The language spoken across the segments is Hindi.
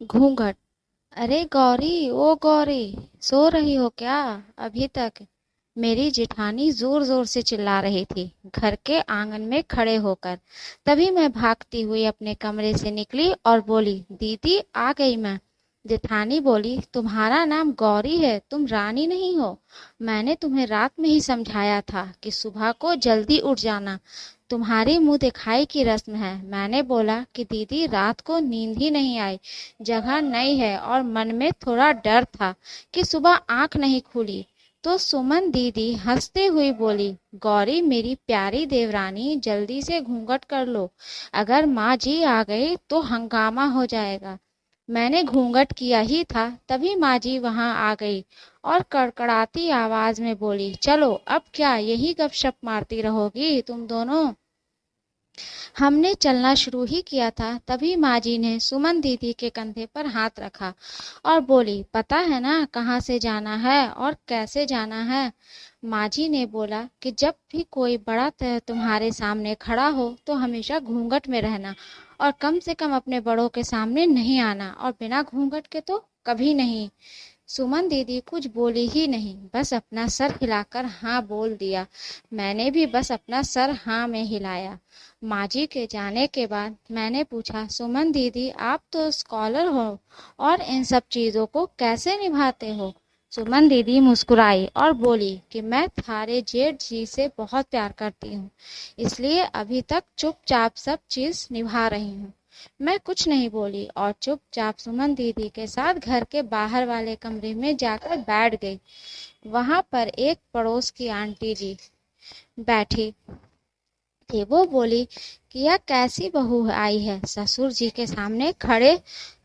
घूंघट। अरे गौरी, ओ गौरी, सो रही हो क्या अभी तक? मेरी जेठानी जोर जोर से चिल्ला रही थी घर के आंगन में खड़े होकर। तभी मैं भागती हुई अपने कमरे से निकली और बोली, दीदी आ गई मैं। जेठानी बोली, तुम्हारा नाम गौरी है, तुम रानी नहीं हो। मैंने तुम्हें रात में ही समझाया था कि सुबह को जल्दी उठ जाना, तुम्हारी मुंह दिखाई की रस्म है। मैंने बोला कि दीदी रात को नींद ही नहीं आई, जगह नई है और मन में थोड़ा डर था कि सुबह आंख नहीं खुली। तो सुमन दीदी हंसते हुई बोली, गौरी मेरी प्यारी देवरानी, जल्दी से घूंघट कर लो, अगर माँ जी आ गई तो हंगामा हो जाएगा। मैंने घूंघट किया ही था, तभी माँ जी वहां आ गई और कड़कड़ाती आवाज में बोली, चलो अब क्या यही गपशप मारती रहोगी तुम दोनों? हमने चलना शुरू ही किया था, तभी माँ जी ने सुमन दीदी के कंधे पर हाथ रखा और बोली, पता है ना कहाँ से जाना है और कैसे जाना है? माँ जी ने बोला कि जब भी कोई बड़ा तुम्हारे सामने खड़ा हो तो हमेशा घूंघट में रहना और कम से कम अपने बड़ों के सामने नहीं आना, और बिना घूंघट के तो कभी नहीं। सुमन दीदी कुछ बोली ही नहीं, बस अपना सर हिलाकर हाँ बोल दिया। मैंने भी बस अपना सर हाँ में हिलाया। माँ जी के जाने के बाद मैंने पूछा, सुमन दीदी आप तो स्कॉलर हो और इन सब चीज़ों को कैसे निभाते हो? सुमन दीदी मुस्कुराई और बोली कि मैं थारे जेठ जी से बहुत प्यार करती हूँ, इसलिए अभी तक चुपचाप सब चीज़ निभा रही हूँ। मैं कुछ नहीं बोली और चुपचाप सुमन दीदी के साथ घर के बाहर वाले कमरे में जाकर बैठ गई। वहां पर एक पड़ोस की आंटी जी बैठी थी। वो बोली कि यह कैसी बहू आई है, ससुर जी के सामने खड़े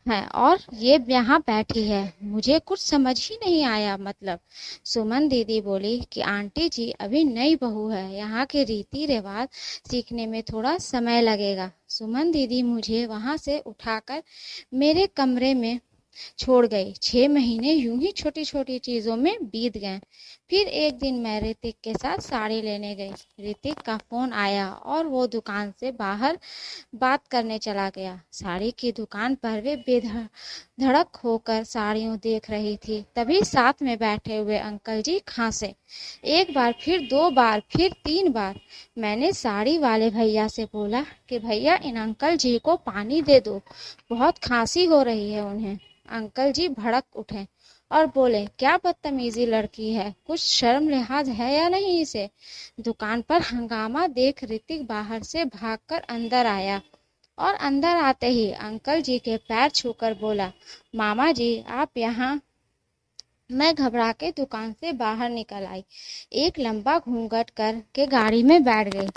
हैं और ये यहाँ बैठी है, मुझे कुछ समझ ही नहीं आया मतलब। सुमन दीदी बोली कि आंटी जी अभी नई बहू है, यहाँ के रीति रिवाज सीखने में थोड़ा समय लगेगा। सुमन दीदी मुझे वहां से उठाकर मेरे कमरे में छोड़ गई। 6 महीने यूं ही छोटी छोटी चीजों में बीत गए। फिर एक दिन मैं ऋतिक के साथ साड़ी लेने गई। ऋतिक का फोन आया और वो दुकान से बाहर बात करने चला गया। साड़ी की दुकान पर वे बेधड़क होकर साड़ियों देख रही थी, तभी साथ में बैठे हुए अंकल जी खांसे। एक बार, फिर 2 बार, फिर 3 बार। मैंने साड़ी वाले भैया से बोला कि भैया इन अंकल जी को पानी दे दो, बहुत खांसी हो रही है उन्हें। अंकल जी भड़क उठे और बोले, क्या बदतमीजी लड़की है, कुछ शर्म लिहाज है या नहीं इसे? दुकान पर हंगामा देख ऋतिक बाहर से भागकर अंदर आया और अंदर आते ही अंकल जी के पैर छूकर बोला, मामा जी आप यहाँ? मैं घबरा के दुकान से बाहर निकल आई, एक लंबा घूंघट कर के गाड़ी में बैठ गई।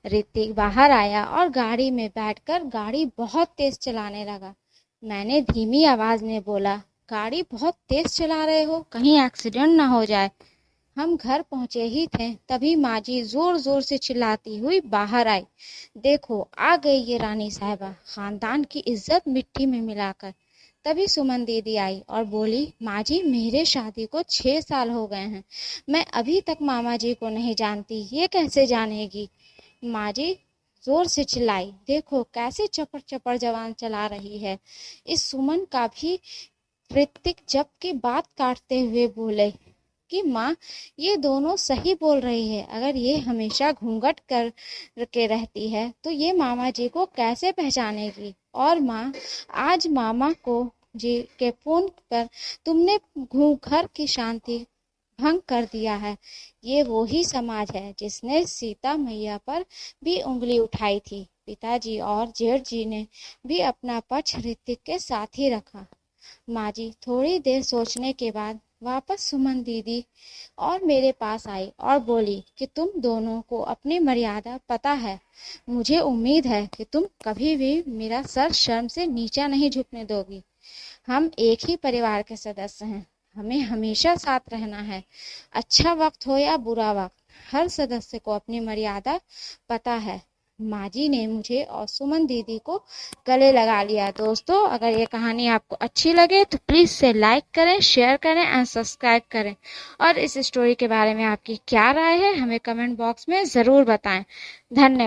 ऋतिक बाहर आया और गाड़ी में बैठकर गाड़ी बहुत तेज चलाने लगा। मैंने धीमी आवाज में बोला, गाड़ी बहुत तेज चला रहे हो, कहीं एक्सीडेंट ना हो जाए। हम घर पहुंचे ही थे, तभी माँ जी जोर जोर से चिल्लाती हुई बाहर आई, देखो आ गई ये रानी साहिबा, खानदान की इज्जत मिट्टी में मिलाकर। तभी सुमन दीदी आई और बोली, माँ जी मेरे शादी को 6 साल हो गए हैं, मैं अभी तक मामा जी को नहीं जानती, ये कैसे जानेगी? माँ जी जोर से चिल्लाई, देखो कैसे चपड़ चपड़ जवान चला रही है। इस सुमन का भी। ऋतिक जबकि बात काटते हुए बोले कि माँ ये दोनों सही बोल रही है, अगर ये हमेशा घूंघट कर के रहती है तो ये मामा जी को कैसे पहचानेगी? और माँ आज मामा को जी के फोन पर तुमने घर की शांति भंग कर दिया है। ये वो ही समाज है जिसने सीता मैया पर भी उंगली उठाई थी। पिताजी और जेठ जी ने भी अपना पक्ष ऋतिक के साथ ही रखा। माँ जी थोड़ी देर सोचने के बाद वापस सुमन दीदी और मेरे पास आई और बोली कि तुम दोनों को अपनी मर्यादा पता है, मुझे उम्मीद है कि तुम कभी भी मेरा सर शर्म से नीचा नहीं झुकने दोगी। हम एक ही परिवार के सदस्य हैं, हमें हमेशा साथ रहना है, अच्छा वक्त हो या बुरा वक्त, हर सदस्य को अपनी मर्यादा पता है। माँ जी ने मुझे और सुमन दीदी को गले लगा लिया। दोस्तों अगर ये कहानी आपको अच्छी लगे तो प्लीज़ से लाइक करें, शेयर करें एंड सब्सक्राइब करें, और इस स्टोरी के बारे में आपकी क्या राय है हमें कमेंट बॉक्स में ज़रूर बताएं। धन्यवाद।